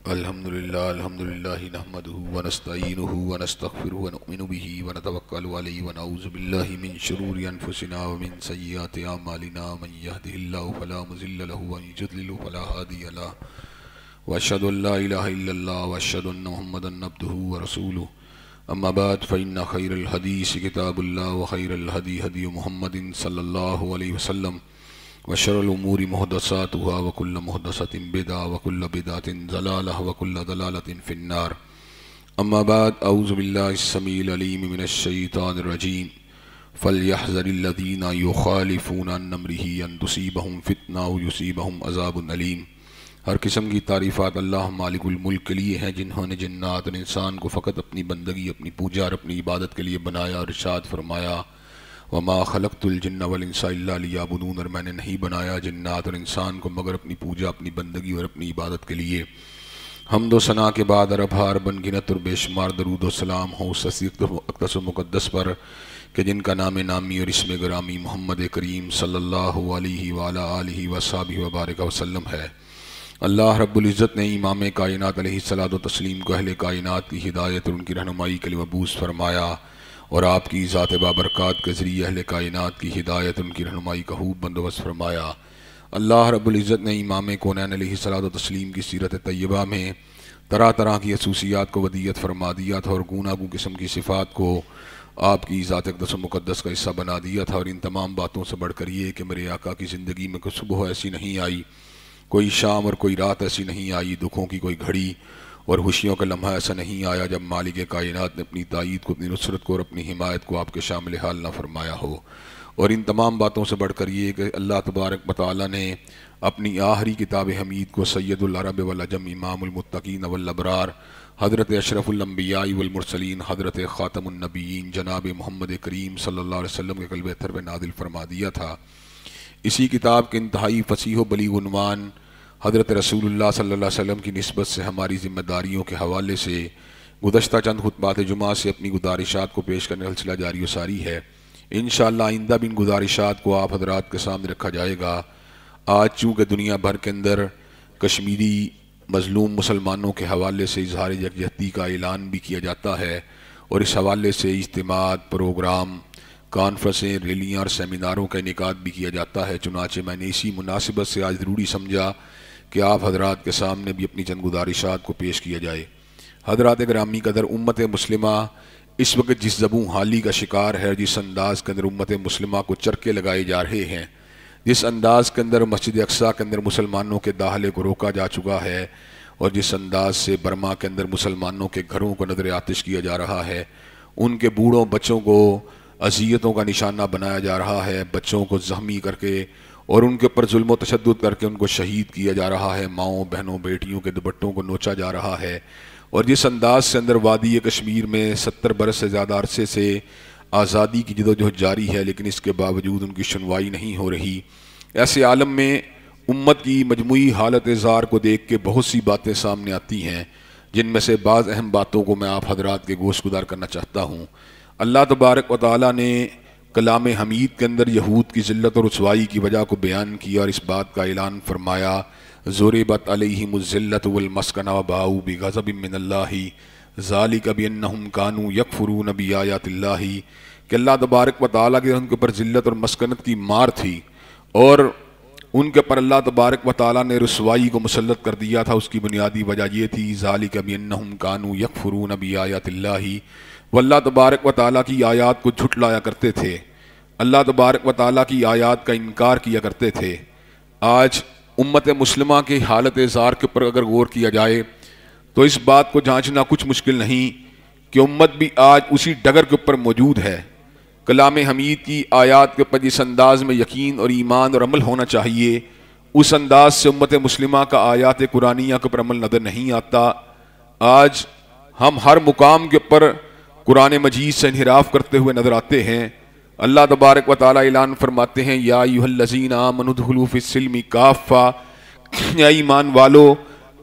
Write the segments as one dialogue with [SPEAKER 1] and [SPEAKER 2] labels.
[SPEAKER 1] अल्हम्दुलिल्लाह नहमदुहु व नस्तईनुहु व नस्तगफिरुहु व नुमिनु बिही व नतवक्कलु अलैहि व नऊज़ु बिल्लाहि मिन शुरूरि अनफुसिना व मिन सय्यिआति अमालिना मन यहदिहिल्लाहु फला मुज़िल्ल लहु व मन युज़लिल फला हादिय लहु व अशहदु अल्ला इलाहा इल्लल्लाह व अशहदु अन्न मुहम्मदन अब्दुहु व रसूलुहु अम्मा बाद फ़इन्न खैरल हदीस किताबुल्लाह व खैरल हदी हदी मुहम्मदिन सल्लल्लाहु अलैहि वसल्लम व शर्रुल उमूरि मुहदसातुहा व कुल्लु मुहदसतिन बिदअ व कुल्लु बिदअतिन ज़लालह व कुल्लु ज़लालतिन फिन्नार। अम्मा बाद अऊज़ु बिल्लाहिस समीइल अलीम मिनश शैतानिर रजीम फ़लयहज़रिल्लज़ीना युख़ालिफ़ूना अन अम्रिही अन तुसीबहुम फ़ितना औ युसीबहुम अज़ाबुन अलीम। हर किस्म की तारीफ़ात अल्लाह मालिकुल मुल्क के लिए हैं, जिन्होंने जिन्नात और इंसान को फ़कत अपनी बंदगी, अपनी पूजा और अपनी इबादत के लिए बनाया और इरशाद फरमाया वमा खलक़तुल जिन्न वल इंसा इल्ला लियअबुदून, और मैंने नहीं बनाया जिन्नात और इंसान को मगर अपनी पूजा, अपनी बंदगी और अपनी इबादत के लिए। हम्द व सना के बाद अरबहार बनगिनत और बेशुमार दरूद व सलाम हो उस अक़दस व मुक़द्दस पर कि जिनका नाम नामी और इसमें गिरामी मोहम्मद करीम सल्लल्लाहु अलैहि व अला आलिहि व अस्हाबिहि व बारिक वसल्लम है। अल्लाह रब्बुल इज़्ज़त ने इमाम कायनात अलैहिस्सलातु व तस्लीम को अहले कायनात की हिदायत और उनकी रहनुमाई के लिए मबूस फरमाया और आपकी ज़ात बाबरकात के ज़रिए अहले कायनात की हिदायत और उनकी रहनुमाई का खूब बंदोबस्त फरमाया। अल्लाह रब्बुल इज़्ज़त ने इमाम कौनैन अलैहिस्सलातु व तस्लीम की सीरत तय्यबा में तरह तरह की खसूसियात को वदियत फरमा दिया था और गूनागू किस्म की सिफ़ात को आपकी ज़ात अक़दस व मुक़द्दस का हिस्सा बना दिया था। और इन तमाम बातों से बढ़कर ये कि मेरे आका की ज़िंदगी में कोई सुबह ऐसी नहीं आई, कोई शाम और कोई रात ऐसी नहीं आई, दुखों की कोई घड़ी और खुशियों का लम्हा ऐसा नहीं आया जब मालिक कायनात ने अपनी तायीद को, अपनी नुसरत को और अपनी हिमायत को आपके शामिल हाल ना फरमाया हो। और इन तमाम बातों से बढ़कर ये कि अल्लाह तबारक व तआला ने अपनी आखिरी किताब हमीद को सैयदुल अरब वल अजम इमामुल मुत्तकीन वल अबरार हज़रत अशरफुल अंबिया वल मुरसलीन हज़रत ख़ातमुन नबिय्यीन जनाब मोहम्मद करीम सल्लल्लाहु अलैहि वसल्लम के क़ल्ब अतहर पे नाज़िल फरमा दिया था। इसी किताब के इंतहाई फसीह व बलीग़ उन्वान हज़रत रसूलुल्लाह सल्लल्लाहु अलैहि वसल्लम की निस्बत से हमारी ज़िम्मेदारियों के हवाले से गुज़श्ता चंद खुतबात जुमा से अपनी गुजारिशात को पेश करने का सिलसिला जारी व सारी है। इंशाअल्लाह आइंदा भी इन गुजारिशात को आप हज़रात के सामने रखा जाएगा। आज चूँकि दुनिया भर के अंदर कश्मीरी मज़लूम मुसलमानों के हवाले से इज़हार यकजहती का ऐलान भी किया जाता है और इस हवाले से इज्तिमात, प्रोग्राम, कॉन्फ्रेंसें, रैलियाँ और सेमिनारों का इनेकाद भी किया जाता है। चुनाचे मैंने इसी मुनासिबत से आज ज़रूरी समझा कि आप हज़रात के सामने भी अपनी चंद गुजारिशात को पेश किया जाए। हज़रात ग्रामी कदर, उम्मत मुस्लिमा इस वक्त जिस ज़बूं हाली का शिकार है, जिस अंदाज़ के अंदर उम्मत मुस्लिमा को चरके लगाए जा रहे हैं, जिस अंदाज़ के अंदर मस्जिद अक्सा के अंदर मुसलमानों के दाखिले को रोका जा चुका है और जिस अंदाज़ से बर्मा के अंदर मुसलमानों के घरों को नज़र आतिश किया जा रहा है, उनके बूढ़ों बच्चों को अज़ियतों का निशाना बनाया जा रहा है, बच्चों को ज़ख्मी करके और उनके ऊपर जुल्म तशद्दुद करके उनको शहीद किया जा रहा है, माओं बहनों बेटियों के दुपट्टों को नोचा जा रहा है। और जिस अंदाज़ से अंदर वादी कश्मीर में 70 बरस से ज़्यादा अरसे से आज़ादी की जदोजहद जारी है, लेकिन इसके बावजूद उनकी सुनवाई नहीं हो रही। ऐसे आलम में उम्मत की मजमूई हालत ज़ार को देख के बहुत सी बातें सामने आती हैं, जिनमें से बाज़ अहम बातों को मैं आप हज़रात के गोशगुजार करना चाहता हूँ। अल्लाह तबारक व तआला ने कलाम हमीद के अंदर यहूद की ज़िल्लत और रुसवाई की वजह को बयान किया और इस बात का ऐलान फरमाया ज़ुरिबत अलैहिमुज़्ज़िल्लतु वल मस्कना व बाऊ बिग़ज़बिन मिनल्लाहि ज़ालिका बिअन्नहुम कानू यकफ़ुरून बिआयातिल्लाहि, कि अल्लाह तबारक व तआला के उनके ऊपर ज़िल्लत और मस्कनत की मार थी और उनके ऊपर अल्लाह तबारक व तआला ने रुसवाई को मुसल्लत कर दिया था। उसकी बुनियादी वजह यह थी ज़ालिका बिअन्नहुम कानू यकफ़ुरून बिआयातिल्लाहि, वह अल्लाह तबारक व तआला की आयात को झुटलाया करते थे, अल्लाह तबारक व तआला की आयात का इनकार किया करते थे। आज उम्मत मुस्लिमा की हालत ज़ार के ऊपर अगर गौर किया जाए तो इस बात को जांचना कुछ मुश्किल नहीं कि उम्मत भी आज उसी डगर के ऊपर मौजूद है। कलाम हमीद की आयात के ऊपर जिस अंदाज में यकीन और ईमान और अमल होना चाहिए, उस अंदाज से उम्मत मुस्लिमा का आयात कुरानिया के ऊपर अमल नज़र नहीं आता। आज हम हर मुकाम के ऊपर कुरान मजीद से इन्हिराफ करते हुए नजर आते हैं। अल्लाह तबारक व तआला ऐलान फरमाते हैं या अय्युहल्लज़ीना आमनू उदखुलू फिस्सिल्मि काफ़ा, या ईमान वालो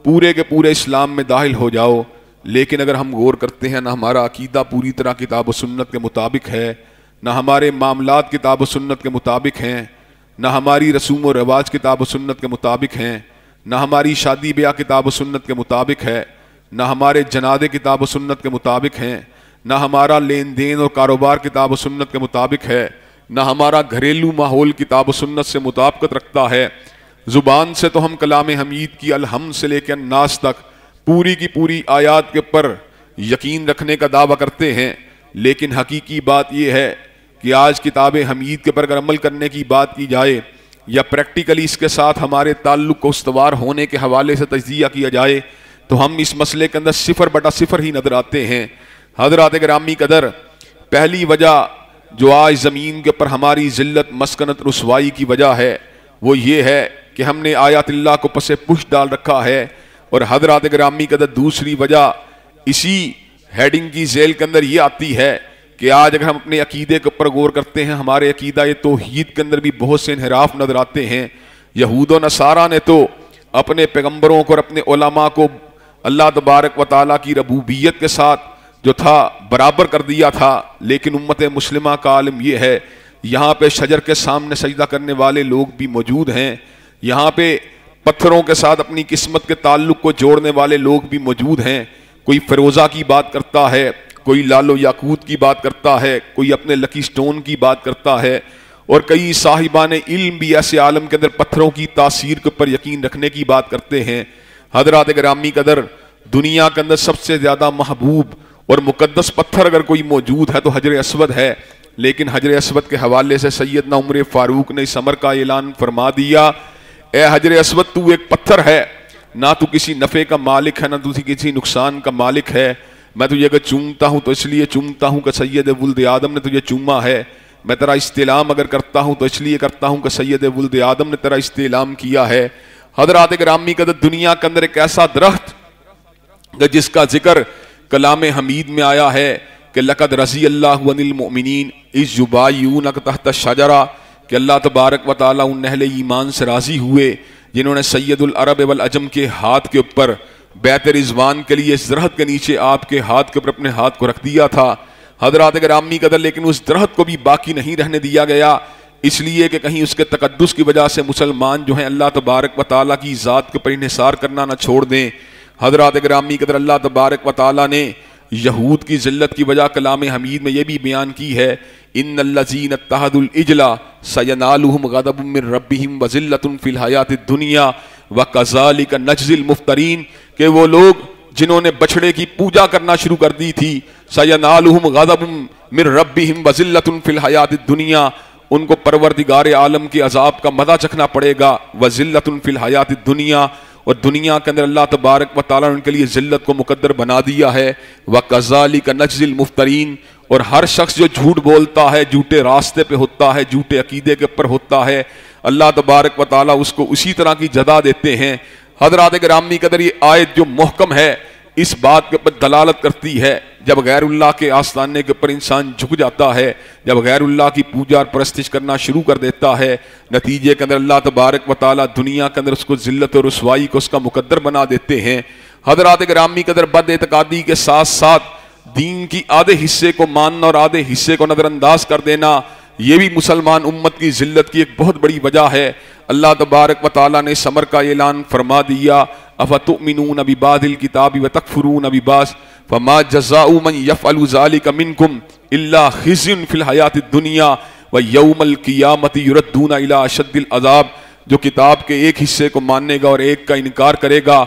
[SPEAKER 1] पूरे के पूरे इस्लाम में दाखिल हो जाओ। लेकिन अगर हम गौर करते हैं, ना हमारा अकीदा पूरी तरह किताब व सुन्नत के मुताबिक है, ना हमारे मामलात किताब व सुन्नत के मुताबिक हैं, ना हमारी रसूम व रवाज किताब व सुन्नत के मुताबिक हैं, ना हमारी शादी ब्याह किताब सुन्नत के मुताबिक है, ना हमारे जनादे किताब सुन्नत के मुताबिक हैं, ना हमारा लेन देन और कारोबार किताब सुन्नत के मुताबिक है, ना हमारा घरेलू माहौल किताब सुन्नत से मुताबिकत रखता है। ज़ुबान से तो हम कलाम हमीद की अलहम्द से लेकर अन्नास तक पूरी की पूरी आयात के ऊपर यकीन रखने का दावा करते हैं, लेकिन हकीकी बात यह है कि आज किताब हमीद के ऊपर अगर अमल करने की बात की जाए या प्रैक्टिकली इसके साथ हमारे ताल्लुक़ को उस्तवार होने के हवाले से तज्ज़िया किया जाए तो हम इस मसले के अंदर 0/0 ही नजर आते हैं। हज़रात गिरामी कदर, पहली वजह जो आज ज़मीन के ऊपर हमारी ज़िल्लत मस्कनत रुसवाई की वजह है वो ये है कि हमने आयातिल्लाह को पसे पुश डाल रखा है। और हज़रात गिरामी कदर, दूसरी वजह इसी हेडिंग की जेल के अंदर ये आती है कि आज अगर हम अपने अकीदे के ऊपर गौर करते हैं, हमारे अकीदा ये तौहीद के अंदर भी बहुत से इन्हिराफ नजर आते हैं। यहूद व नसारा ने तो अपने पैगम्बरों को और अपने उलमा को अल्लाह तबारक व तआला की रबूबियत के साथ जो था बराबर कर दिया था, लेकिन उम्मत मुस्लिमा का आलम यह है यहाँ पे शजर के सामने सजदा करने वाले लोग भी मौजूद हैं, यहाँ पे पत्थरों के साथ अपनी किस्मत के ताल्लुक़ को जोड़ने वाले लोग भी मौजूद हैं। कोई फ़िरोज़ा की बात करता है, कोई लालो याकूत की बात करता है, कोई अपने लकी स्टोन की बात करता है, और कई साहिबान इल्म भी ऐसे आलम के अंदर पत्थरों की तासीर के ऊपर यकीन रखने की बात करते हैं। हज़रात गिरामी कदर, दुनिया के अंदर सबसे ज़्यादा महबूब और मुकद्दस पत्थर अगर कोई मौजूद है तो हजर अस्वद है, लेकिन हजर अस्वद के हवाले से सैयदना उमर फारूक ने इस अमर का ऐलान फरमा दिया, ए हजर अस्वद, तू एक पत्थर है, ना तू किसी नफ़े का मालिक है, ना तू किसी नुकसान का मालिक है। मैं तुझे अगर चूमता हूँ तो इसलिए चूमता हूँ कि सैयद वुल्द आदम ने तुझे चूमा है। मैं तेरा इस्तेलाम अगर करता हूँ तो इसलिए करता हूँ कि सैयद वुल्द आदम ने तेरा इस्तेलाम किया है। हज़रात गिरामी कदर, दुनिया के अंदर एक ऐसा दरख्त जिसका जिक्र कलाम हमीद में आया है कि लक़द रज़ी अल्लाहु अनिल मुमिनीन इज़ युबाय्यूनक तहत शजरा, कि अल्लाह तबारक व तआला उन अहले ईमान से राज़ी हुए जिन्होंने सैयदुल अरब वल अजम के हाथ के ऊपर बैत रिज़वान के लिए इस दरख्त के नीचे आपके हाथ के ऊपर अपने हाथ को रख दिया था। हज़रात गिरामी कदर, लेकिन उस दरख्त को भी बाकी नहीं रहने दिया गया, इसलिए कि कहीं उसके तकद्दुस की वजह से मुसलमान जो हैं अल्लाह तबारक व तआला की ज़ात के ऊपर इन्हिसार करना ना छोड़ दें। हज़रात गिरामी कदर, अल्लाह तबारक व तआला ने यहूद की ज़िल्लत की वजह कलाम हमीद में यह भी बयान की है, इन्नल्लज़ीन इत्तहदुल इजला सयनालुहुम गज़बुम मिन रब्बिहिम व ज़िल्लतुन फिल हयातिद दुनिया व कज़ालिका नज्ज़िल मुफ्तरीन, कि वो लोग जिन्होंने बछड़े की पूजा करना शुरू कर दी थी, सयनालुहुम गज़बुम मिन रब्बिहिम व ज़िल्लतुन फिल हयातिद दुनिया, उनको परवरदिगार आलम के अजाब का मज़ा चखना पड़ेगा, व ज़िल्लतुन फिल हयातिद दुनिया, और दुनिया के अंदर अल्लाह तबारक व तआला ने उनके लिए ज़िल्लत को मुकद्दर बना दिया है। व कज़ालिका नज्ज़िल मुफ्तरीन, और हर शख्स जो झूठ बोलता है, झूठे रास्ते पे होता है, झूठे अकीदे के ऊपर होता है, अल्लाह तबारक व तआला उसको उसी तरह की जदा देते हैं। हज़रात गिरामी कदर, ये आयत जो मुहकम है इस बात के ऊपर दलालत करती है, जब गैरुल्लाह के आस्ताने के ऊपर इंसान झुक जाता है, जब गैरुल्लाह की पूजा और परस्तिश करना शुरू कर देता है, नतीजे के अंदर अल्लाह तबारक व तआला दुनिया के अंदर उसको ज़िल्लत और रुसवाई को उसका मुकद्दर बना देते हैं। हज़रात गिरामी कदर, बदएतकादी के साथ साथ दीन की आधे हिस्से को मानना और आधे हिस्से को नज़रअंदाज कर देना, ये भी मुसलमान उम्मत की ज़िल्लत की एक बहुत बड़ी वजह है। अल्लाह तबारक व तआला ने समर का ऐलान फरमा दिया, अफ़तुमिनून बिबादिल किताबि व तकफुरून बिबाज़ फमा जज़ाउ मन यफ़अलु ज़ालिका मिनकुम इल्ला ख़िज़्युन फ़िल हयातिद दुनिया व यौमल क़ियामति युरद्दूना इला अशद्दिल अज़ाब। जो किताब के एक हिस्से को मानेगा और एक का इनकार करेगा,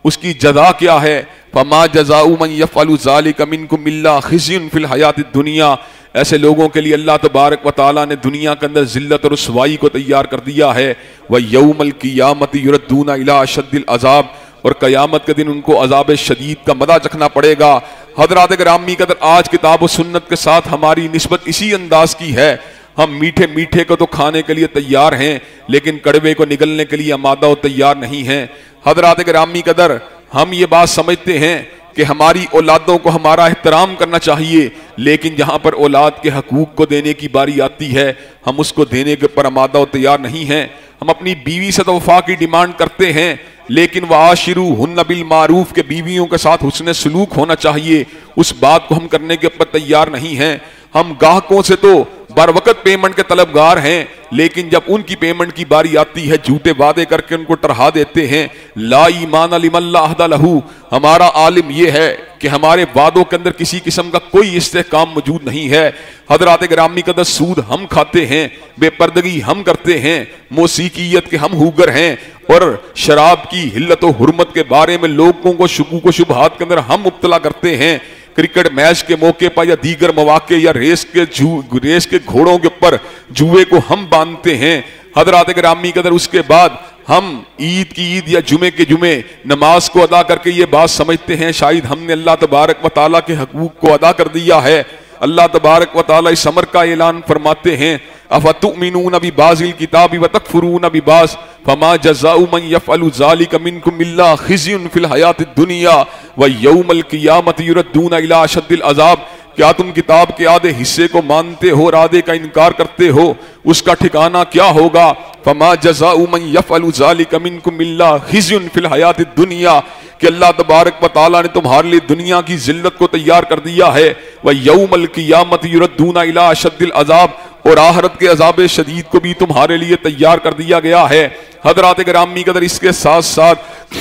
[SPEAKER 1] उसकी जज़ा क्या है? फमा जज़ाउ मन यफ़अलु ज़ालिका मिनकुम इल्ला ख़िज़्युन फ़िल हयातिद दुनिया। ऐसे लोगों के लिए अल्लाह तबारक व तआला ने दुनिया के अंदर ज़िल्लत और रुसवाई को तैयार कर दिया है। व यौमल क़ियामति युरद्दूना इला अशद्दिल अज़ाब, और क़यामत के दिन उनको अज़ाब शदीद का मज़ा चखना पड़ेगा। हज़रात गिरामी कदर, आज किताब व सुन्नत के साथ हमारी निस्बत इसी अंदाज की है, हम मीठे मीठे को तो खाने के लिए तैयार हैं, लेकिन कड़वे को निगलने के लिए आमादा और तैयार नहीं हैं। हज़रात गिरामी कदर, हम ये बात समझते हैं कि हमारी औलादों को हमारा एहतराम करना चाहिए, लेकिन जहाँ पर औलाद के हकूक़ को देने की बारी आती है, हम उसको देने के ऊपर आमादा और तैयार नहीं हैं। हम अपनी बीवी से तो वफ़ा की डिमांड करते हैं, लेकिन वाशिरूहुन्ना बिल मारूफ के बीवियों के साथ हुस्न सलूक होना चाहिए, उस बात को हम करने के ऊपर तैयार नहीं हैं। हम गाहकों से तो बर वक्त पेमेंट के तलबगार हैं, लेकिन जब उनकी पेमेंट की बारी आती है झूठे वादे करके उनको टरहा देते हैं। ला ईमान लिमन ला अहद लहू, हमारा आलिम यह है कि हमारे वादों के अंदर किसी किस्म का कोई इस्तेहकाम मौजूद नहीं है। हजरात गिरामी कदर सूद हम खाते हैं, बेपर्दगी हम करते हैं, मौसीकियत के हम हुगर हैं, और शराब की हिल्लत और हुर्मत के बारे में लोगों को शुकूक व शुबहात के अंदर हम मुब्तला करते हैं। क्रिकेट मैच के मौके पर या दीगर मौके या रेस के घोड़ों के ऊपर जुए को हम बांधते हैं। हजरात गिरामी कदर उसके बाद हम ईद की ईद या जुमे के जुमे नमाज को अदा करके ये बात समझते हैं शायद हमने अल्लाह तबारक व तआला के हकूक को अदा कर दिया है। अल्लाह तबारक व तआला इस अमर का ऐलान फरमाते हैं, अफतुमिनून बिबाज़िल किताबि व तकफुरून बिबाज़ फमा जज़ाउ मन यफ़अलु ज़ालिका मिनकुम इल्ला ख़िज़्युन फ़िल हयातिद दुनिया व यौमल क़ियामति युरद्दूना इला अशद्दिल अज़ाब। क्या तुम किताब के आधे हिस्से को मानते हो और आधे का इनकार करते हो? उसका ठिकाना क्या होगा? फमा जज़ाउ मन यफ़अलु ज़ालिका मिनकुम इल्ला ख़िज़्युन फ़िल हयातिद दुनिया, कि अल्लाह तबारक व तआला ने तुम्हारे लिए दुनिया की जिल्लत को तैयार कर दिया है। व यौमल क़ियामति युरद्दूना इला अशद्दिल अज़ाब, और आखिरत के अज़ाब शदीद को भी तुम्हारे लिए तैयार कर दिया गया है। हजरात गिरामी कदर इसके साथ साथ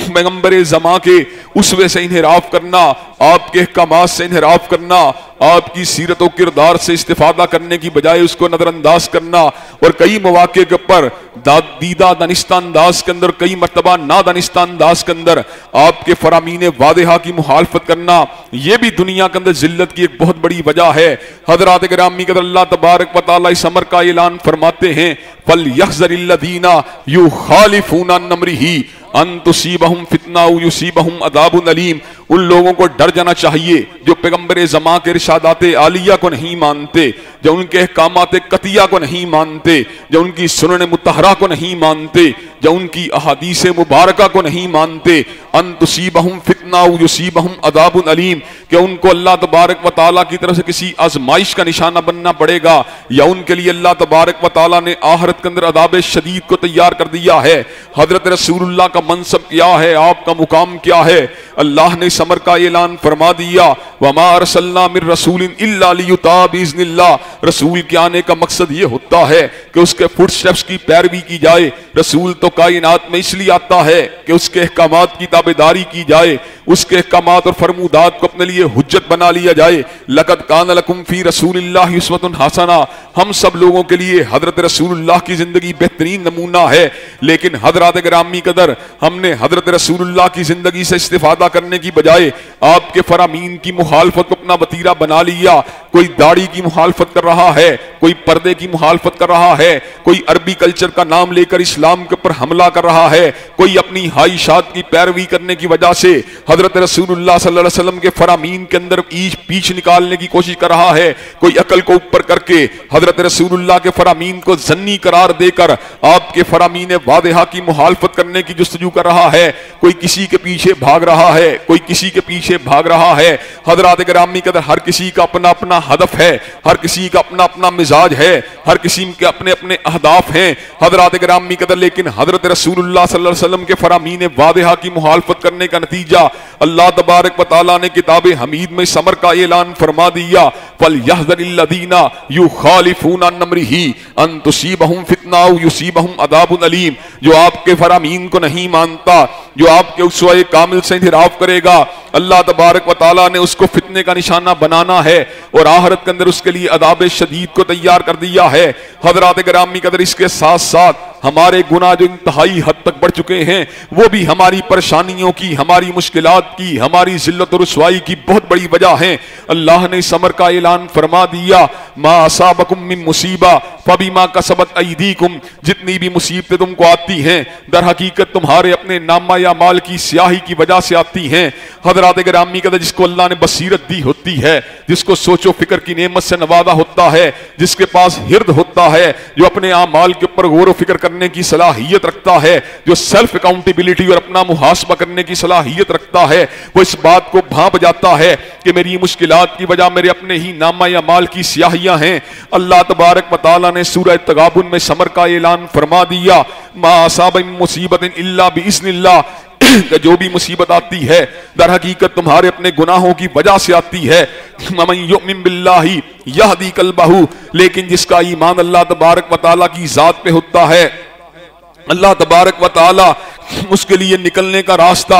[SPEAKER 1] पैगंबर ज़मा के उसवे से इन्हिराफ करना, आपके अहकामात से इन्हिराफ करना, आपकी सीरत व किरदार से इस्तिफादा करने की बजाय उसको नजरअंदाज करना, और कई मौके के ऊपर दीदा दानिस्ता अंदाज के अंदर, कई मरतबा नादानिस्ता अंदाज के अंदर आपके फरामीन वादेहा की मुखालफत करना, यह भी दुनिया के अंदर जिल्लत की एक बहुत बड़ी वजह है। हजरात गिरामी कदर अल्लाह तबारक व तआला इस अमर का ऐलान फरमाते हैं, फल यहज़रिल्लज़ीना युखालिफूना अन अम्रिही अन तुसीबहुम फितना व युसीबहुम अज़ाबुन अलीम। उन लोगों को डर जाना चाहिए जो पैगंबर ज़मा के इरशादात आलिया को नहीं मानते, जो उनके अहकामात कतिया को नहीं मानते, जो उनकी सुनन मुतहरा को नहीं मानते, जो उनकी अहादीस मुबारका को नहीं मानते। अन तुसीबहुम फितना व युसीबहुम अज़ाबुन अलीम, कि उनको अल्लाह तबारक व तआला की तरफ से किसी आजमाइश का निशाना बनना पड़ेगा, या उनके लिए अल्लाह तबारक व तआला ने आखिरत के अंदर अज़ाब शदीद को तैयार कर दिया है। हजरत रसूलुल्लाह का मनसब क्या है, आपका मुकाम क्या है? अल्लाह ने समर का ऐलान फरमा दिया, वमा अरसलना मिर रसूलिन इल्ला लियुता बिइज़्निल्लाह। रसूल के आने का मकसद ये होता है कि उसके फुटस्टेप्स की पैरवी की जाए। रसूल तो कायनात में इसलिए आता है कि उसके अहकामात की ताबेदारी की जाए, उसके अहकामात और फरमूदात को अपने लिए हुज्जत बना लिया जाए। लक़द कान लकुम फी रसूलिल्लाहि उस्वतुन हसना, हम सब लोगों के लिए हजरत रसूलुल्लाह की जिंदगी बेहतरीन नमूना है। लेकिन हजरात गिरामी कदर हमने हजरत रसूलुल्लाह की जिंदगी से इस्तिफादा करने की बजाय आपके फरामीन की मुखालफत को अपना वतीरा बना लिया। कोई दाढ़ी की मुखालफत कर रहा है, कोई पर्दे की मुखालफत कर रहा है, कोई अरबी कल्चर का नाम लेकर इस्लाम के ऊपर हमला कर रहा है, कोई अपनी हाइशात की पैरवी करने की वजह से हजरत रसूलुल्लाह सल्लल्लाहु अलैहि वसल्लम के फरामीन के अंदर पीछ निकालने की कोशिश कर रहा है, कोई अकल को ऊपर करके हजरत रसूलुल्लाह के फरामीन को जन्नी करार देकर आपके फरामीन वादेहा की मुखालफत करने की जुस्तजू कर रहा है। कोई किसी के पीछे भाग रहा है, कोई किसी के पीछे भाग रहा है। हजरात गिरामी कदर हर किसी का अपना अपना हदफ है, हर किसी का अपना अपना मिजाज है, हर किसी के अपने अपने अहदाफ हैं। हजरात गिरामी कदर लेकिन हजरत रसूलुल्लाह सल्लल्लाहु अलैहि वसल्लम के फरामीन वादेहा की मुखालफत करने का नतीजा अल्लाह तबारक व तआला ने किताब हमीद में समर का ऐलान फरमा दिया, फल यहज़रिल्लज़ीना युखालिफूना अन अम्रिही अन तुसीबहुम फितना व युसीबहुम अज़ाबुन अलीम। जो आपके फरामीन को नहीं मानता, जो आपके उसवे कामिल से इन्हिराफ करेगा, अल्लाह तबारक व तआला ने उसको फितने का निशाना बनाना है और आखिरत के अंदर उसके लिए अज़ाब शदीद को तैयार कर दिया है। हजरात गिरामी कदर इसके साथ साथ हमारे गुनाह जो इंतहाई हद तक बढ़ चुके हैं, वो भी हमारी परेशानियों की, हमारी मुश्किलात की, हमारी जिल्लत और रुसवाई की बहुत बड़ी वजह है। अल्लाह ने समर का ऐलान फरमा दिया, मा असाबकुम मिन मुसीबा फबिमा कसबत अयदीकुम, जितनी भी मुसीबतें तुमको आती हैं दर हकीकत तुम्हारे अपने नामा या माल की स्याही की वजह से आती हैं। हजरात गिरामी कदर जिसको अल्लाह ने बसीरत दी होती है, जिसको सोचो फिक्र की नेमत से नवाजा होता है, जिसके पास हिर्द होता है, जो अपने आमाल के ऊपर गौर फिक्र करने की सलाहियत रखता है, जो सेल्फ अकाउंटेबिलिटी और अपना मुहासबा करने की सलाहियत रखता है, वो इस बात को भांप जाता है कि मेरी मुश्किलात की वजह मेरे अपने ही नामा या माल की स्याहियां हैं। अल्लाह तबारक व तआला ने सूरह तगाबुन में समर का ऐलान फरमा दिया, मा असाब मिन मुसीबतिन इल्ला बिइज़्निल्लाह, कि जो भी मुसीबत आती है दर हकीकत तुम्हारे अपने गुनाहों की वजह से आती है। ममन युमिन बिल्लाहि यहदी कल्बहु, लेकिन जिसका ईमान अल्लाह तबारक व तआला की जात पे होता है, अल्लाह तबारक व तआला उसके लिए निकलने का रास्ता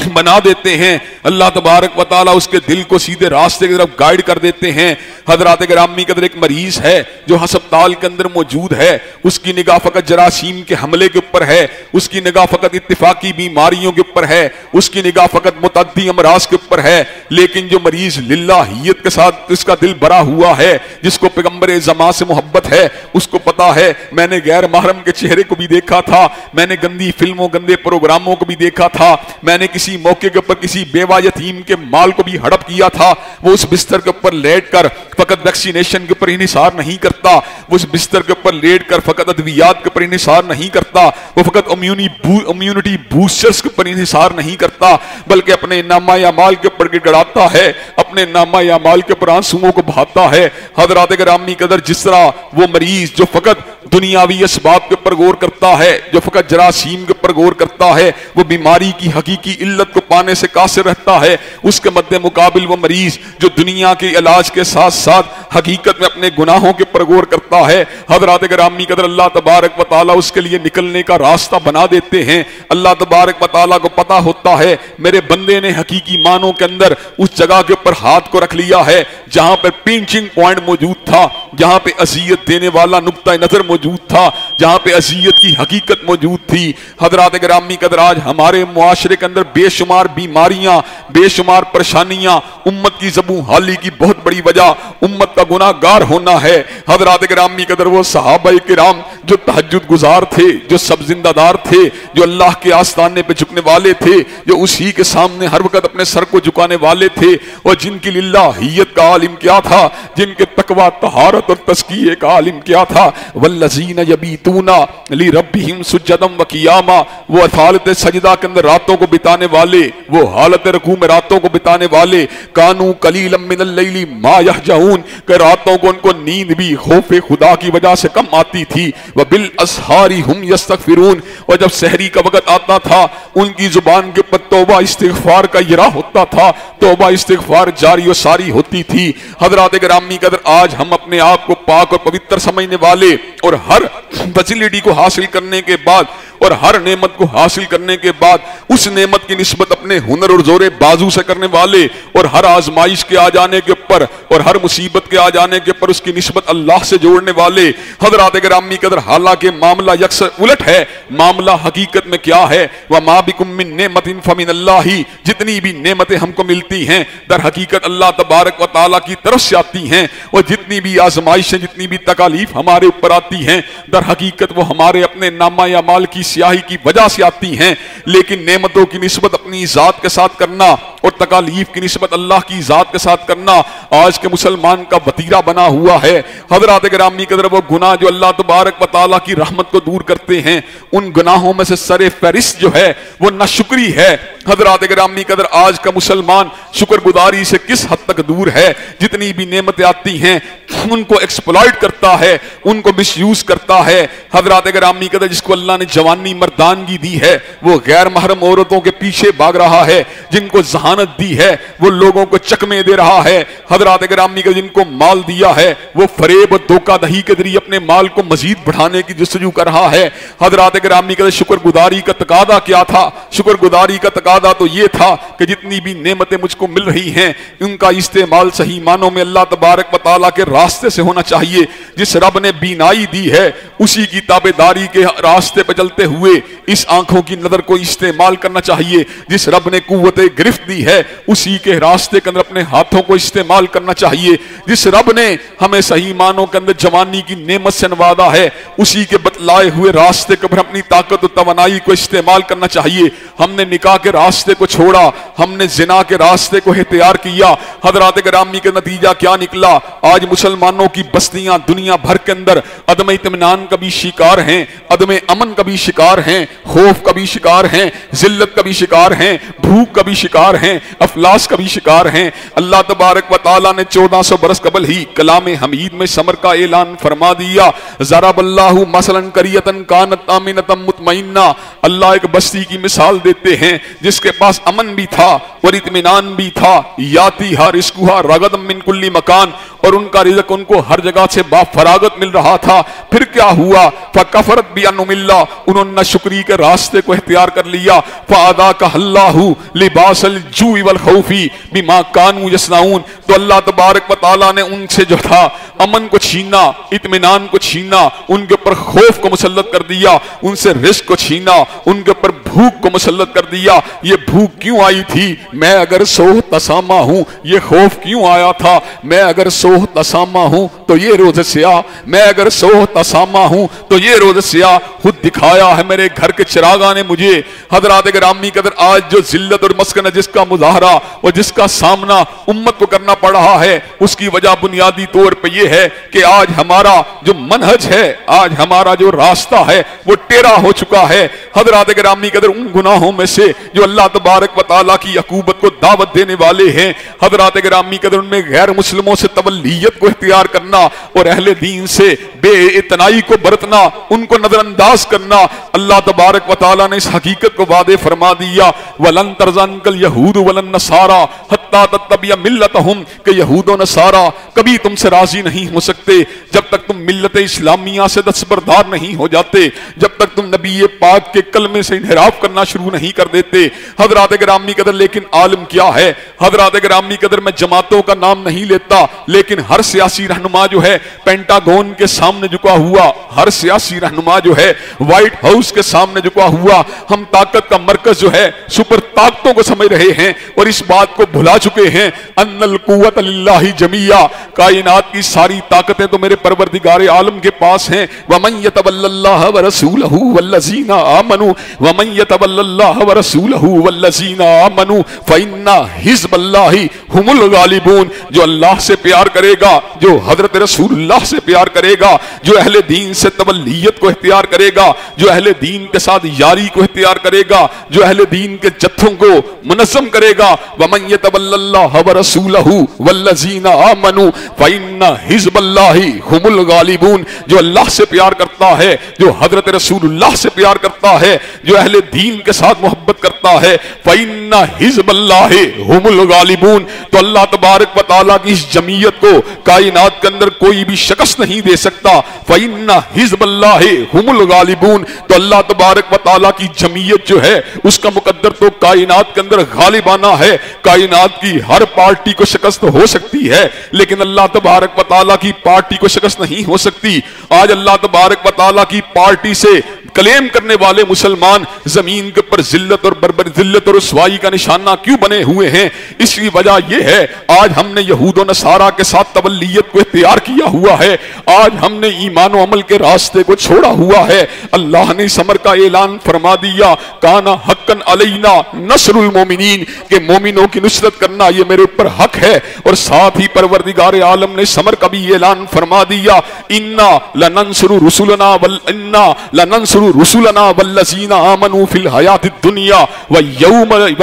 [SPEAKER 1] बना देते हैं। अल्लाह तबारक व तआला उसके दिल को सीधे रास्ते की तरफ गाइड कर देते हैं। हजरात गिरामी कदर एक मरीज है जो अस्पताल के अंदर मौजूद है, उसकी निगाह फकत जरासीम के हमले के ऊपर है, उसकी निगाह फकत इत्तिफाकी बीमारियों के ऊपर है, उसकी निगाह फकत मुतअद्दी अमराज के ऊपर है। लेकिन जो मरीज लिल्लाहियत के साथ इसका दिल भरा हुआ है, जिसको पैगंबर ज़मा से मोहब्बत है, उसको पता है मैंने गैर महरम के चेहरे को भी देखा था, मैंने गंदी फिल्मों गंदे प्रोग्रामों को भी देखा था, मैंने किसी मौके के ऊपर किसी बेवा यतीम के माल को भी हड़प किया था। वो उस बिस्तर के ऊपर लेट कर फकत वैक्सीनेशन के ऊपर इन्हिसार नहीं करता, वो उस बिस्तर के ऊपर लेट कर फकत अद्वियात के ऊपर इन्हिसार नहीं करता, वो फकत इम्यूनिटी बूस्टर्स के ऊपर इन्हिसार नहीं करता, बल्कि अपने नामा या माल के ऊपर गिड़गिड़ाता है, अपने नामा या माल के ऊपर आंसुओं को बहाता है। हजरात गिरामी कदर जिस तरह वो मरीज जो फकत दुनियावी असबाब के ऊपर गौर करता है, जो फकत जरासीम के ऊपर गौर करता है, वो बीमारी की हकीकी इल्लत को पाने से कासिर रहता है, उसके मद्दे मुकाबिल वो मरीज जो दुनिया के इलाज के साथ साथ हकीकत में अपने गुनाहों के ऊपर गौर करता है, हजरात गिरामी कदर अल्लाह तबारक व तआला उसके लिए निकलने का रास्ता बना देते हैं। अल्लाह तबारक व तआला को पता होता है मेरे बंदे ने हकीकी मानों के अंदर उस जगह के ऊपर हाथ को रख लिया है जहां पर पिंचिंग पॉइंट मौजूद था, जहां पे अजियत देने वाला नुक्ता नजर मौजूद था, जहां पे अजियत की हकीकत मौजूद थी। हजरात गिरामी कदर आज हमारे मुआशरे के अंदर बेशुमार बीमारियां, बेशुमार परेशानियां, उम्मत की ज़बू हाली की बहुत बड़ी वजह उम्मत का गुनाहगार होना है। हजरात गिरामी कदर वो सहाबाए किराम जो तहज्जुद गुजार थे, जो सब जिंदादार थे, जो अल्लाह के आस्ताने पे झुकने वाले थे, जो उसी के सामने हर वक्त अपने सर को झुकाने वाले थे, और जिनकी लिल्लाहियत का आलिम क्या था, जिनके तकवा तहारत और तस्कीये का आलिम क्या था। वल्लज़ीना यबीतूना ली रब्बिहिम सुज्जदम व क़ियामा, वो हालत सजदा के अंदर रातों को बिताने वाले, वो हालत रुकू में रातों को बिताने वाले, कानू कलीलम मिनल लैली मा यहजऊन, के रातों को उनको नींद भी खौफे खुदा की वजह से कम आती थी। व बिल असहारी हुम यस्तगफिरून, और जब सहरी का वक्त आता था उनकी जुबान के ऊपर तौबा इस्तिगफार का इरा होता था, तौबा इस्तिगफार जारी और सारी होती थी। हजरात गिरामी कदर आज हम अपने आप को पाक और पवित्र समझने वाले और हर फैसिलिटी को हासिल करने के बाद और हर नेमत को हासिल करने के बाद उस नेमत की निस्बत अपने हुनर और जोरे बाजू से करने वाले, और हर आजमाइश के आ जाने के ऊपर और हर मुसीबत के आ जाने के ऊपर उसकी निस्बत अल्लाह से जोड़ने वाले। हजरात गिरामी कदर हालांकि मामला यकसर उलट है, मामला हकीकत में क्या है, वह मा बिकुम मिन नेमतिन फमिनल्लाहि, जितनी भी नेमतें हमको मिलती हैं दर हकीकत अल्लाह तबारक व तआला की तरफ से आती हैं, और जितनी भी आजमाइशें, जितनी भी तकालीफ हमारे ऊपर आती हैं दर हकीकत वो हमारे अपने नामा या माल की स्याही की वजह से आती हैं। लेकिन नेमतों की निस्बत अपनी जात के साथ करना और तकालीफ की निस्बत अल्लाह की जात के साथ करना आज के मुसलमान का वतीरा बना हुआ है। हजरात गिरामी कदर वो गुनाह जो अल्लाह तबारक व तआला की रहमत को दूर करते हैं, उन गुनाहों में से सरे फहरिस्त जो है वो नाशुक्री है। हजरात गिरामी कदर आज का मुसलमान शुक्रगुजारी से किस हद तक दूर है, जितनी भी नेमतें आती हैं उनको एक्सप्लॉइट करता है, उनको मिसयूज करता है। हजरात गिरामी कदर जिसको अल्लाह ने जवानी मर्दानगी दी है वो गैर महरम औरतों के पीछे भाग रहा है, जिनको जहानत दी है वो लोगों को चकमे दे रहा है। हजरात गिरामी कदर जिनको माल दिया है वो फरेब और धोखाधड़ी के जरिए अपने माल को मजीद बढ़ाने की जस्तजू कर रहा है। हजरात गिरामी कदर शुक्रगुजारी का तकादा क्या था? शुक्रगुजारी का तकादा तो ये था कि जितनी भी नेमतें मुझको मिल रही हैं उनका इस्तेमाल सही मानों में अल्लाह तबारक व तआला के रास्ते से होना चाहिए। जिस रब ने बीनाई दी है उसी की ताबेदारी के रास्ते पर चलते हुए इस आंखों की नजर को इस्तेमाल करना चाहिए। जिस रब ने कुव्वत गिरफ्त दी है उसी के रास्ते के अंदर अपने हाथों को इस्तेमाल करना चाहिए। जिस रब ने हमें सही मानों के अंदर जवानी की नेमत से नवाजा है उसी के बतलाए हुए रास्ते के ऊपर अपनी ताकत और तवानाई को इस्तेमाल करना चाहिए। हमने निकाह के रास्ते को छोड़ा, हमने जिना के रास्ते को इख्तियार किया। हजरात गिरामी के नतीजा क्या निकला? आज मुसलमानों की बस्तियां दुनिया भर के अंदर अदम इत्मीनान का भी शिकार हैं, अदम अमन का भी शिकार हैं, खौफ का भी शिकार हैं, जिल्लत का भी शिकार हैं, भूख का भी शिकार हैं, अफलास का भी शिकार हैं। अल्लाह तबारक व तआला ने 1400 बरस कबल ही कलाम हमीद में समर का ऐलान फरमा दिया। ज़रबल्लाहु मसलन करियतन कानत आमिनतम मुतमइन्ना, अल्लाह एक बस्ती की मिसाल देते हैं जिसके पास अमन भी था और इत्मीनान भी था। याती हा रिस्कुहा रगदम मिन कुल्ली मकान, और उनका रिज़्क़ उनको हर जगह से बाफरागत मिल रहा था। फिर क्या हुआ? फकफरत भी अनुमिल्ला, उन्होंने शुक्री के रास्ते को इख्तियार कर लिया। फादा का अल्लाहु लिबासल जूई वल खौफी बिमा कानू यसनाउन, तो अल्लाह तबारक व तआला ने उनसे जो था अमन को छीना, इत्मीनान को छीना, उनके ऊपर खौफ को मुसल्लत कर दिया, उनसे रिस्क को छीना, उनके ऊपर भूख को मुसल्लत कर दिया। ये भूख क्यों आई थी? मैं अगर सोह तसामा हूं, ये खौफ क्यों आया था? मैं अगर सोह तसामा हूं तो ये रोज़ स्या, मैं अगर सोह तसामा हूं तो ये रोज़ स्या। खुद दिखाया है मेरे घर के चिरागा ने मुझे। हजरात गिरामी कदर, आज जो जिल्लत और मस्कन जिसका मुजाहरा और जिसका सामना उम्मत को करना पड़ रहा है, उसकी वजह बुनियादी तौर पर यह है कि आज हमारा जो मनहज है, आज हमारा जो रास्ता है वो टेढ़ा हो चुका है। हजरात गिरामी कदर, उन गुनाहों में से जो अल्लाह तबारक व तआला की अकूबत को दावत देने वाले हैं, हजरात गिरामी कदर, उनमें गैर मुस्लिमों से तवल्लियत को इख्तियार करना और अहले दीन से बेइतनाई को बरतना, उनको नजरअंदाज करना। अल्लाह तबारक व तआला ने इस हकीकत को वादे फरमा दिया, वलन तरज़नकल यहूद वलन नसारा हत्ता तत्तबिया मिल्लतहुम, कि यहूद और नसारा कभी तुमसे राजी नहीं हो सकते जब तक तुम मिल्लत इस्लामिया से दस्तबरदार नहीं हो जाते, जब तक तुम नबी पाक के कलमे से इन्हिराफ करना शुरू नहीं कर देते। हजरात गिरामी कदर, लेकिन आलम क्या है? हजरात गिरामी कदर, मैं जमातों का नाम नहीं लेता, लेकिन हर सियासी रहनुमा जो है पेंटागन के सामने झुका हुआ, हर सियासी रहनुमा जो है व्हाइट हाउस के सामने झुका हुआ, हम ताकत का मरकज जो है सुपर ताकतों को समझ रहे हैं और इस बात को भुला चुके हैं अन्नल कुव्वत लिल्लाहि जमिया, कायनात की सारी ताकतें तो मेरे परवरदिगार आलम के पास हैं। वमन यतवल्लल्लाह व रसूलहु वल्लज़ीना आमनू, वमन यतवल्लल्लाह व रसूलहु वल्लज़ीना आमनू फइन्ना हिज़्बल्लाहि हुमुल गालिबून, जो अल्लाह से प्यार करेगा, जो हजरत रसूलुल्लाह से प्यार करेगा, जो अहले दीन से तवल्लियत को इख्तियार करेगा, जो अहले दीन के साथ यारी को इख्तियार करेगा, जो अहले दीन के जत्थों को मुनज़्ज़म करेगा, वमन यतवल्लल्लाह व रसूलहु वल्लज़ीना आमनू फइन्ना हिज़्बल्लाहि हुमुल गालिबून, जो अल्लाह से प्यार करता है, जो हजरत रसूलुल्लाह से प्यार करता है, जो अहले दीन के साथ मोहब्बत करता है, फइन्ना हिज़्बल्लाहि हुमुल गालिबून, तो अल्लाह तबारक व तआला की इस जमीयत को कायनात के अंदर कोई भी शिकस्त नहीं दे सकता। फइन्ना हिज़्बल्लाहि हुमुल गालिबून, तो अल्लाह तबारक व तआला की जमीयत जो है उसका मुकद्दर तो कायनात के अंदर गालिबाना है। कायनात की हर पार्टी को शिकस्त हो सकती है, लेकिन अल्लाह तबारक व तआला की पार्टी को शिकस्त नहीं हो सकती। आज अल्लाह तबारक व तआला की पार्टी से क्लेम करने वाले मुसलमान जमीन के ऊपर जिल्लत और बर्बर, जिल्लत और रुसवाई का निशाना क्यों बने हुए हैं? इसकी वजह यह है, आज हमने यहूद और नसारा के साथ तवल्लियत को इख्तियार किया हुआ है, आज हमने ईमान और अमल के रास्ते को छोड़ा हुआ है। अल्लाह ने इस अमर का ऐलान फरमा दिया, काना हक्कन अलैना नस्रुल मोमिनीन, के मोमिनों की नुसरत करना ये मेरे ऊपर हक है। और साथ ही परवरदिगार आलम ने इस अमर का भी ऐलान फरमा दिया, इन्ना लनंसुरु रुसुलना वल इन्ना लनंसुरु रुसुलना वल्लज़ीना आमनू फिल हयातिद दुनिया व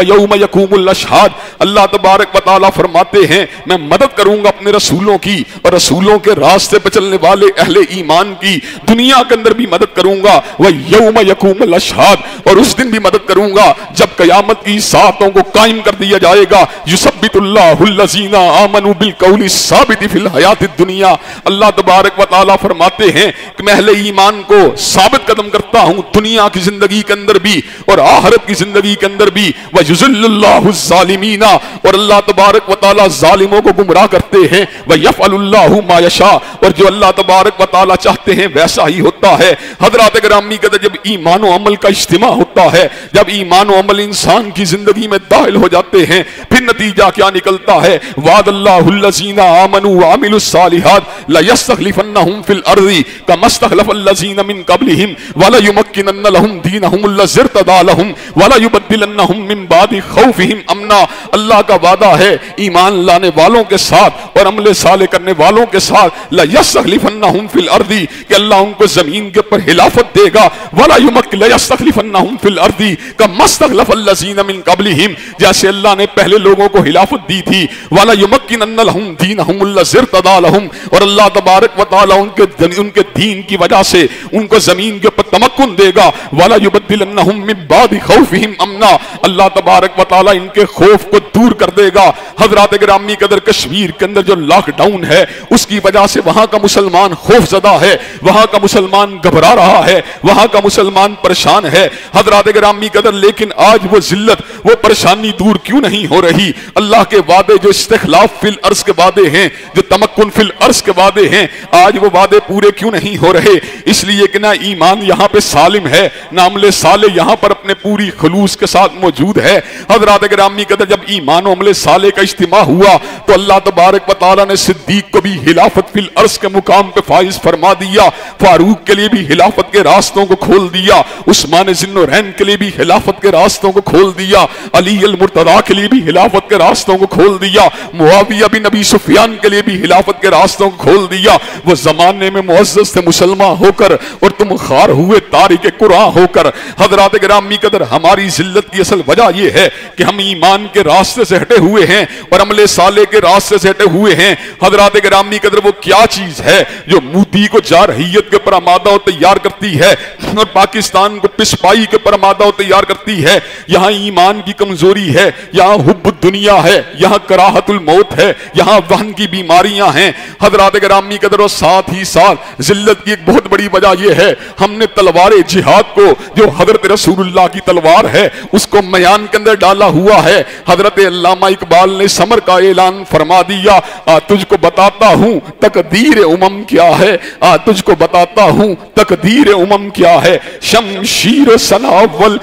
[SPEAKER 1] यौम यक़ूमुल अशहाद। अल्लाह तबारक व तआला फरमाते हैं, मैं मदद करूंगा अपने रसूलों की और रसूलों के रास्ते पर चलने वाले अहले ईमान की, दुनिया के अंदर भी मदद करूंगा। व यौम यक़ूमुल अशहाद, और उस दिन भी मदद करूंगा जब क़यामत की सातों को कायम कर दिया जाएगा। युसब्बितुल्लाहुल्लज़ीना आमनू बिल कौलि साबित फिल हयातिद दुनिया। अल्लाह तबारक व तआला फरमाते हैं कि मैं अहले ईमान को साबित कदम करता हूं दुनिया की जिंदगी के अंदर भी और आखिरत की जिंदगी के अंदर भी। व युज़िल्लुल्लाहु ज़ालिमीना, और अल्लाह तबारक व तआला जालिमों को गुमराह करते हैं। व यफ़अलुल्लाहु मा यशा, और जो अल्लाह तबारक व तआला चाहते हैं वैसा ही होता है। हज़रात गिरामी कहते, जब ईमान और अमल का इज्तिमा होता है, जब ईमान और अमल इंसान की जिंदगी में दाखिल हो जाते हैं, फिर नतीजा क्या निकलता है? वादल्लाहुल्लज़ीना आमनू व अमिलुस सालिहात ला यस्तखलिफन्नहुम फिल अर्ज़ि कमा इस्तखलफल्लज़ीना मिन क़ब्लिहिम वला युमक्किनन्ना लहुम दीनहुमुल्लज़ी इर्तदा लहुम वला युबद्दिलन्नहुम मिन बादि खौफिहिम अमना। अल्लाह का वादा है ईमान लाने वालों के साथ और अमल साले करने वालों के साथ, ला यस्तखलिफन्नहुम फिल अर्ज़ि, कि अल्लाह उनको जमीन के ऊपर खिलाफत देगा। वला यस्तखलिफन्नहुम फिल अर्ज़ि कमा इस्तखलफल्लज़ीना मिन क़ब्लिहिम, जैसे अल्लाह ने पहले लोगों को खिलाफत दी थी, वाला युमक्किनन्ना लहुम दीनहुमुल्लज़ी इर्तदा लहुम, और अल्लाह तबारक व तआला उनके दीन की वजह से उनको जमीन के ऊपर तमक्कुन देगा, वाला युबद्दिलन्नहुम मिन बादि खौफिहिम अमना, अल्लाह तबारक व तआला इनके खौफ को दूर कर देगा। हजरात गिरामी कदर, कश्मीर के अंदर जो लॉकडाउन है उसकी वजह से वहां का मुसलमान खौफजदा है, वहां का मुसलमान घबरा रहा है, वहां का मुसलमान परेशान है। हजरात गिरामी कदर, लेकिन आज वो जिल्लत, वो परेशानी दूर क्यों नहीं हो रही? अल्लाह के वादे जो इस्तिखलाफ फिल अर्श के वादे हैं, जो तमक्कुन फिल अर्श के वादे हैं, आज वो वादे पूरे क्यों नहीं हो रहे? इसलिए कि ना ईमान यहाँ पे सालिम है, ना अमले साले यहाँ पर अपने पूरी खलूस के साथ मौजूद है। हजरात गिरामी कदर, जब ईमान अमले साले का इज्तिमा हुआ तो अल्लाह तबारक व तआला ने सिद्दीक को भी हिलाफत फिल अर्श के मुकाम पे फाइज फरमा दिया, फारूक के लिए भी हिलाफत के रास्तों को खोल दिया, उस्मान ज़िन्नुरैन के लिए भी हिलाफत के रास्तों को खोल दिया, अली अल मुर्तदा के लिए भी हिलाफत के रास्तों को खोल दिया, मुआविया बिन अबी सुफियान के लिए भी हिलाफत के रास्तों को खोल दिया। वो जमाने में मुअज़्ज़ज़ थे मुसलमान होकर और तुम खार हुए तारिक कुरान होकर। हजरात गिरामी कदर, हमारी जिल्लत की असल वजह यह है कि हम ईमान के रास्ते से हटे हुए हैं और अमले साले के रास्ते से हटे हुए हैं। हजरात गिरामी कदर, वो क्या चीज है जो मोदी को जारहियत के ऊपर आमादा तैयार करती है और पाकिस्तान को पिसपाई के ऊपर आमादा तैयार करती है? यहाँ ईमान की कमजोरी है, यहाँ हुब्बुद दुनिया है, यहाँ कराहतुल मौत है, यहाँ वहन की बीमारियां हैं। हजरात गिरामी कदर, और साथ ही साथ जिल्लत की एक बहुत बड़ी वजह यह है, हमने तलवार जिहाद को, जो हजरत रसूलुल्लाह की तलवार है, उसको मयान के अंदर डाला हुआ है। हजरत अल्लामा इकबाल ने समर का ऐलान फरमा दिया, तुझको बताता हूं तकदीर उमम क्या है, तुझको बताता हूं तकदीर उमम क्या है, शमशीर सनावल,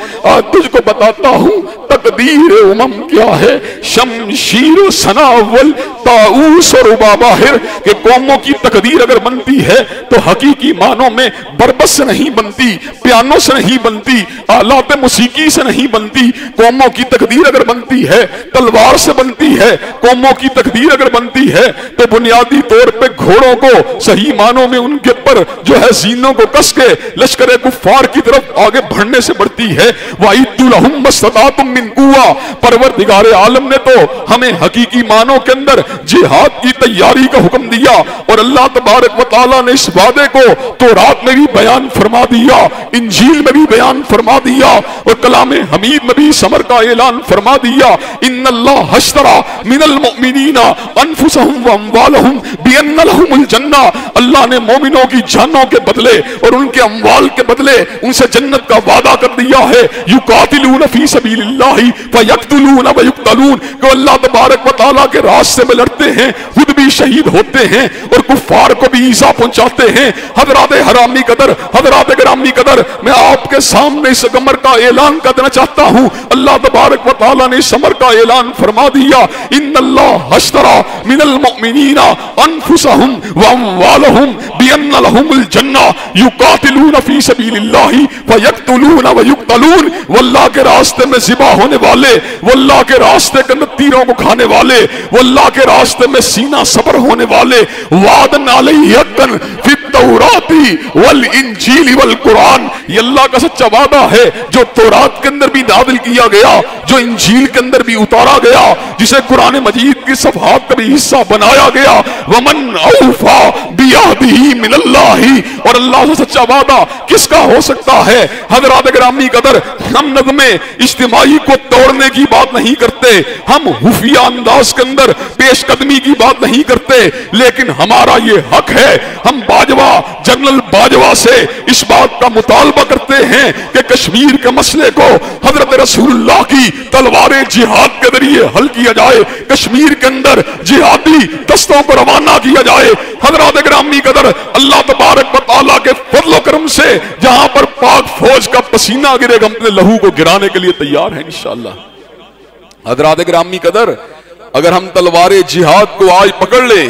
[SPEAKER 1] तुझको बताता हूं तकदीर उमम क्या है, शमशीर सनावल, ताऊस और उबाबाहिर, के कौमों की तकदीर अगर बनती है तो हकीकी मानों में बरबस से नहीं बनती, पियानो से नहीं बनती, आलात मुसीकी से नहीं बनती। कौमों की तकदीर अगर बनती है तलवार से बनती है। कौमों की तकदीर अगर बनती है तो बुनियादी तौर पे घोड़ों को सही मानों में उनके ऊपर जो है जीनों को कस के लश्कर कुफ्फार की तरफ आगे बढ़ने से बढ़ती है। वाइदुलहुम मस्ततातुम मिन कुव्वा, परवरदिगार आलम ने तो हमें हकीकी मानों के अंदर जिहाद की तैयारी का हुक्म दिया और अल्लाह तबारक व तआला ने इस वादे को तौरात में भी बयान फरमा दिया, इंजील में भी बयान फरमा दिया और कलाम हमीद में भी समर का ऐलान फरमा दिया। इन्नल्लाह हश्तरा मिनल मुमिनीना अनफुसहुम व अम्वालहुम बिअन्ना लहुमुल जन्ना, अल्लाह ने मोमिनों की जानों के बदले और उनके अम्वाल के बदले उनसे जन्नत का वादा कर दिया है। युकातिलून फी सबीलिल्लाहि फयक्तुलून व युक्तलून, कि अल्लाह तबारक व तआला के रास्ते में लड़ते हैं, खुद भी शहीद होते हैं और कुफ्फार को भी ईज़ा पहुंचाते हैं। हजरात हरामी कदर, हजरात गिरामी कदर, मैं आपके सामने इस गमर का ऐलान करना चाहता हूं। अल्लाह तबारक व तआला ने समर का ऐलान फरमा दिया, इन्नल्लाह हश्तरा मिनल मुमिनीना अनफुसहुम व अम्वालहुम बिअन्ना लहुमुल जन्ना युकातिलून फी सबीलिल्लाहि फयक्तुलून व युक्तलून, वल्लाह के रास्ते में ज़िबा होने वाले, वल्लाह के रास्ते के अंदर तीरों को खाने वाले, वल्लाह के रास्ते में सीना सबर होने वाले, वादन अलैहि हक्कन फी तौराती वल इंजील वल कुरान, ये अल्लाह का सच्चा वादा है जो तौरात के अंदर भी नाज़िल किया गया, जो इंजील के अंदर भी उतारा गया, जिसे कुरान मजीद की सफ़हात का भी हिस्सा बनाया गया। वमन औफा बिअहदिही मिनल्लाहि, और अल्लाह से सच्चा वादा किसका हो सकता है? हज़रात गिरामी कदर, हम नग़मे इज्तिमाई को तोड़ने की बात नहीं करते, हम खुफिया अंदाज के अंदर पेशकदमी की बात नहीं करते, लेकिन हमारा ये हक है, हम बाजवा जनरल बाजवा से इस बात का मुतालबा करते हैं कि कश्मीर के मसले को हजरत रसूलुल्लाह की तलवारे जिहाद के जरिए हल किया जाए, कश्मीर के अंदर जिहादी दस्तों को रवाना किया जाए। हजरात गिरामी कदर, अल्लाह तबारक व तआला के फज़ल व करम से जहां पर पाक फौज का पसीना गिरेगा, हम अपने लहू को गिराने के लिए तैयार हैं इंशाअल्लाह। हजरात गिरामी कदर, अगर हम तलवारे जिहाद को आज पकड़ ले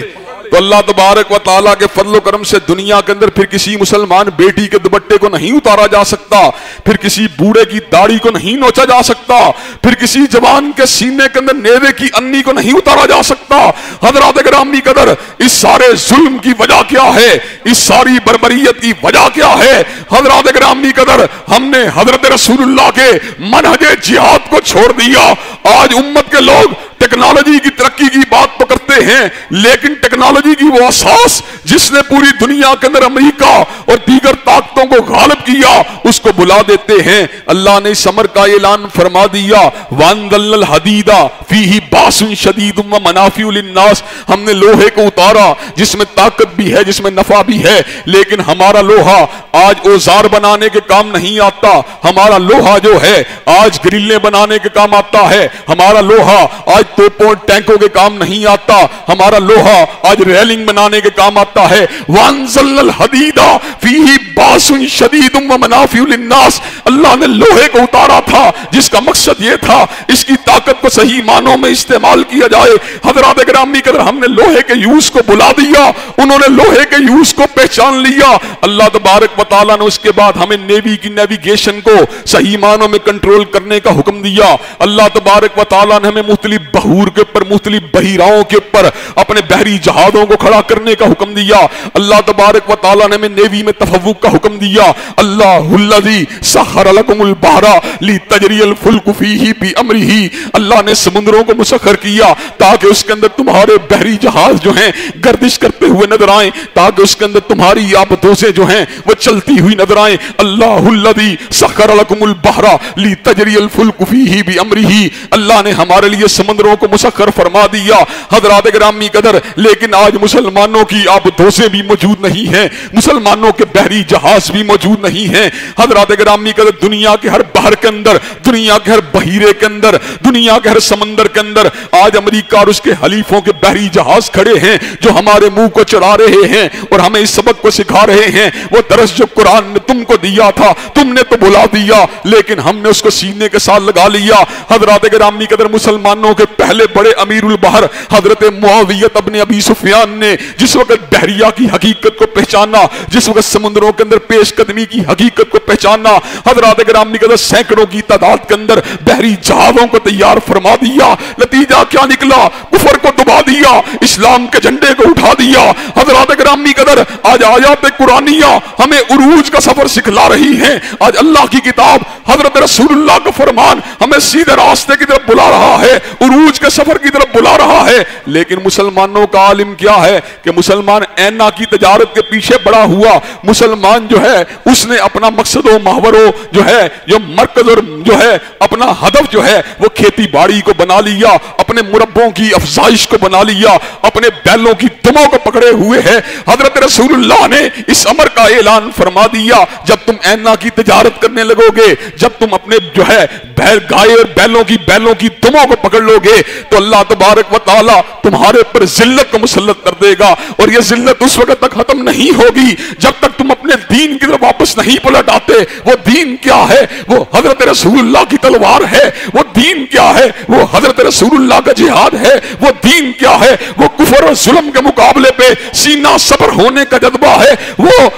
[SPEAKER 1] तो अल्लाह तबारक व तआला के फजल करम से दुनिया के अंदर फिर किसी मुसलमान बेटी के दुपट्टे को नहीं उतारा जा सकता, फिर किसी बूढ़े की दाढ़ी को नहीं नोचा जा सकता, फिर किसी जवान के सीने के अंदर नेज़े की अन्नी को नहीं उतारा जा सकता। हज़रात गिरामी कदर, इस सारे जुल्म की वजह क्या है, इस सारी बर्बरियत की वजह क्या है? हज़रात गिरामी कदर, हमने हज़रत रसूलुल्लाह के मनहजे जिहाद को छोड़ दिया। आज उम्मत के लोग टेक्नोलॉजी की तरक्की की बात तो करते हैं, लेकिन टेक्नोलॉजी की वो असास जिसने पूरी दुनिया के अंदर अमेरिका और दीगर ताकतों को गालिब किया, उसको बुला देते हैं। अल्लाह ने इस अमर का ऐलान फरमा दिया, वांदल हदीदा फीही बासुन शदीदुम व मनाफिउ लिन्नास, हमने लोहे को उतारा जिसमें ताकत भी है, जिसमें नफा भी है, लेकिन हमारा लोहा आज औजार बनाने के काम नहीं आता। हमारा लोहा जो है आज ग्रिलें बनाने के काम आता है। हमारा लोहा आज तोपों टैंकों के काम नहीं आता। हमारा लोहा आज रेलिंग बनाने के काम आता है। वांज़लल हदीदा फीही बासुन शदीदुम व मनाफिउ लिन्नास, अल्लाह ने लोहे को उतारा था जिसका मकसद यह था इसकी ताकत को सही मानों में इस्तेमाल किया जाए। हज़रात गिरामी कदर, हमने लोहे के यूज को बुला दिया, उन्होंने लोहे के यूज को पहचान लिया। अल्लाह तबारक व तआला ने उसके बाद हमें नेवी की नेविगेशन को सही मानों में कंट्रोल करने का हुक्म दिया। अल्लाह तबारक व तआला ने हमें मुख्तलिफ बहूर के ऊपर, मुख्तलिफ बहिराओं के ऊपर अपने बहरी जहाजों को खड़ा करने का हुक्म दिया। अल्लाह तबारक व तआला ने हमें नेवी में तफव्वुक का हुक्म दिया। अल्लाहुल्लज़ी सख़्ख़र लकुमुल बहरा लितजरियल फुल्कु फीही बिअम्रिही, अल्लाह ने समुद्रों को मुसख्खर किया ताकि उसके अंदर तुम्हारे बहरी जहाज जो हैं गर्दिश करते हुए नजर आए, ताकि उसके अंदर तुम्हारी आबदोसें जो हैं वो चलती हुई नजर आए। अल्लाहुल्लज़ी सख़्ख़र लकुमुल बहरा लितजरियल फुल्कु फीही बिअम्रिही, अल्लाह ने हमारे लिए समुद्रों को मुसख्खर फरमा दिया। हज़रात गिरामी कदर, लेकिन आज मुसलमानों की आबदोसें भी मौजूद नहीं है, मुसलमानों के बहरी जहाज भी मौजूद नहीं है। हज़रात गिरामी कदर, दुनिया के हर बहर के अंदर, दुनिया के हर बहीरे के अंदर, दुनिया के हर समंदर के अंदर आज अमेरिका और उसके हलीफों के बहरी जहाज खड़े हैं जो हमारे मुंह को चढ़ा रहे हैं और हमें इस सबक को सिखा रहे हैं। वो दरस जो कुरान ने तुमको दिया था तुमने तो बुला दिया, लेकिन हमने उसको सीने के साथ लगा लिया। हज़रात गिरामी कदर, मुसलमानों के पहले बड़े अमीरुल बहर हज़रत मुआविया इब्न अबी सुफियान ने जिस वक्त बहरिया की हकीकत को पहचाना, जिस वक्त समुद्रों के अंदर पेशकदमी की हकीकत को पहचाना, हज़रात गिरामी कदर सैकड़ों की तादाद के अंदर बहरी जहाजों को तैयार फरमा दिया। नतीजा क्या निकला? कुफर को दबा दिया, इस्लाम के झंडे को उठा दिया। हज़रात गिरामी कदर, आज आयात कुरानिया हमें उरूज का सफर सिखला रही है। आज अल्लाह की किताब हज़रत रसूलुल्लाह का फरमान हमें सीधे रास्ते की तरफ बुला रहा है, उरूज के सफर की तरफ बुला रहा है। लेकिन मुसलमानों का आलिम क्या है कि मुसलमान ऐना की तजारत के पीछे बड़ा हुआ। मुसलमान जो है उसने अपना मकसद व महवरो जो है, जो मरकज और जो है अपना हदफ जो है वो खेती बाड़ी को बना लिया, अपने मुरब्बों की अफजाइश को बना लिया, अपने बैलों की दुमों को पकड़े हुए है। हज़रत रसूलुल्लाह ने इस अमर का ऐलान फरमा दिया, जब तुम ऐना की तजारत करने लगोगे, जब तुम अपने जो है गाय और बैलों की दुमों को पकड़ लोगे, तो अल्लाह तबारक व तआला तुम्हारे ऊपर जिल्लत को मुसल्लत कर देगा। और यह जिल्लत उस वक्त तक खत्म नहीं होगी जब तक तुम अपने दीन की तरफ वापस नहीं पलट आते। वो दीन क्या है? वो हज़रत रसूलुल्लाह की तलवार है। वो दीन क्या है? वो हज़रत रसूलुल्लाह का जिहाद है। वो दीन क्या है? वो कुफर और जुल्म के मुकाबले पे सीना सब्र होने का जज्बा है। वो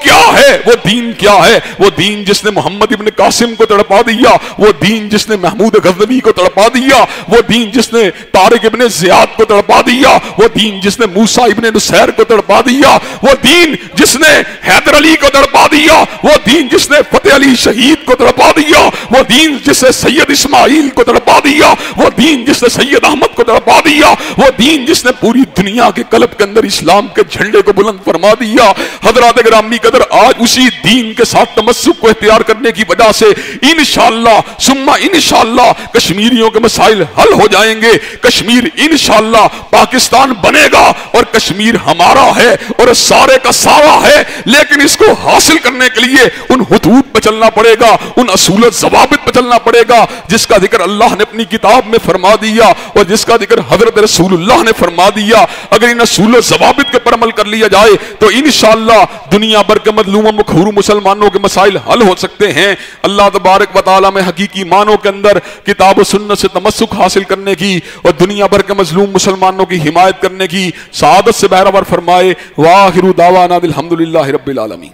[SPEAKER 1] क्या है? वो दीन क्या है? वो दीन जिसने मोहम्मद इब्न कासिम को तड़पा दिया, वो दीन जिसने महमूद गज़नवी को तड़पा दिया, वो दीन जिसने तारिक इब्न ज़ियाद को तड़पा दिया, वो दीन जिसने मूसा इब्न नुसैर को तड़पा दिया, वो दीन जिसने हैदर अली को तड़पा दिया, वो दीन जिसने फतेह अली शहीद को तड़पा दिया, वो दीन जिसने सैयद इस्माइल को तड़पा दिया, वो दीन जिसने सैयद अहमद को तड़पा दिया, वो दीन जिसने पूरी दुनिया के कल्ब के अंदर इस्लाम के झंडे को बुलंद फरमा दिया। हज़रात गिरामी कदर, आज उसी दीन के साथ तमस्सुक को इख्तियार करने की वजह से इंशाअल्लाह सुम्मा इंशाअल्लाह कश्मीरियों के मसाइल हल हो जाएंगे। कश्मीर इंशाअल्लाह पाकिस्तान बनेगा और कश्मीर हमारा है और सारे का सारा है। लेकिन इसको हासिल करने के लिए उन हुदूद पर चलना पड़ेगा, उन असूल ज़वाबित पर चलना पड़ेगा जिसका जिक्र अल्लाह ने अपनी किताब में फरमा दिया और जिसका जिक्र हज़रत रसूलुल्लाह ने फरमा दिया। अगर इन असूल ज़वाबित के पर अमल कर लिया जाए तो इंशाअल्लाह दुनिया दुनिया भर के मजलूम मखहूर मुसलमानों के मसाइल हल हो सकते हैं। अल्लाह तबारक व तआला में हकीकी मानों के अंदर किताब व सुन्नत से तमस्सुक हासिल करने की और दुनिया भर के मजलूम मुसलमानों की हिमायत करने की सआदत से बहरावर फरमाए। वाखिरु दावाना अल्हम्दुलिल्लाहि रब्बिल आलमीन।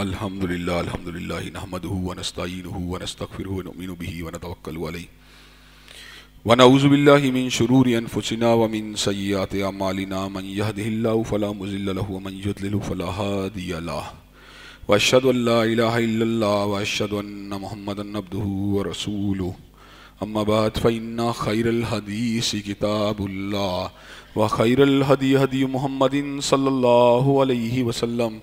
[SPEAKER 1] अल्हम्दुलिल्लाह अल्हम्दुलिल्लाह नहमदुहु व नस्तईनुहु व नस्तगफिरुहु व नुमिनु बिही व नतवक्कलु अलैहि व नऊज़ु बिल्लाहि मिन शुरूरि अनफुसिना व मिन सय्यिआति अमालिना मन यहदिहिल्लाहु फला मुज़िल्ल लहु व मन युद्लिलहु फला हादिय लहु व अशहदु अल्ला इलाहा इल्लल्लाह व अशहदु अन्न मुहम्मदन अब्दुहु व रसूलुहु अम्मा बाद फ़इन्ना खैरल हदीस किताबुल्लाह व खैरल हदी हदी मुहम्मदिन सल्लल्लाहु अलैहि वसल्लम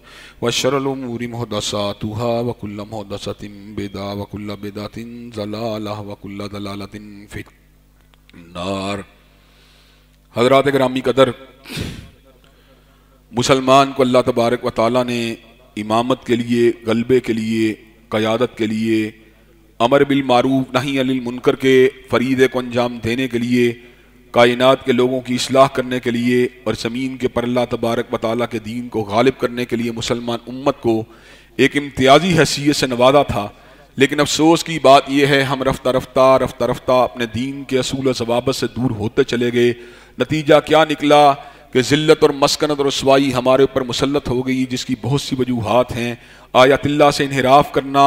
[SPEAKER 1] व शर्रल उमूरि मुहदसातुहा व कुल्लु मुहदसतिन बिदअह व कुल्लु बिदअतिन ज़लालह व कुल्लु ज़लालतिन फिन्नार। हज़रात गिरामी कदर, मुसलमान को अल्लाह तबारक व तआला ने इमामत के लिए, गलबे के लिए, क़यादत के लिए, अमर बिल मारूफ नही अनिल मुनकर के फरीदे को अंजाम देने के लिए, कायनात के लोगों की इस्लाह करने के लिए और ज़मीन के पर अल्लाह तबारक व तआला के दीन को गालिब करने के लिए मुसलमान उम्मत को एक इम्तियाजी हैसियत से नवाजा था। लेकिन अफसोस की बात यह है, हम रफ्ता रफ्ता अपने दीन के असूल ज़वाबित से दूर होते चले गए। नतीजा क्या निकला कि ज़िल्लत और मस्कनत और रुसवाई हमारे ऊपर मुसल्लत हो गई, जिसकी बहुत सी वजूहात हैं। आयतिल्लाह से इन्हिराफ करना,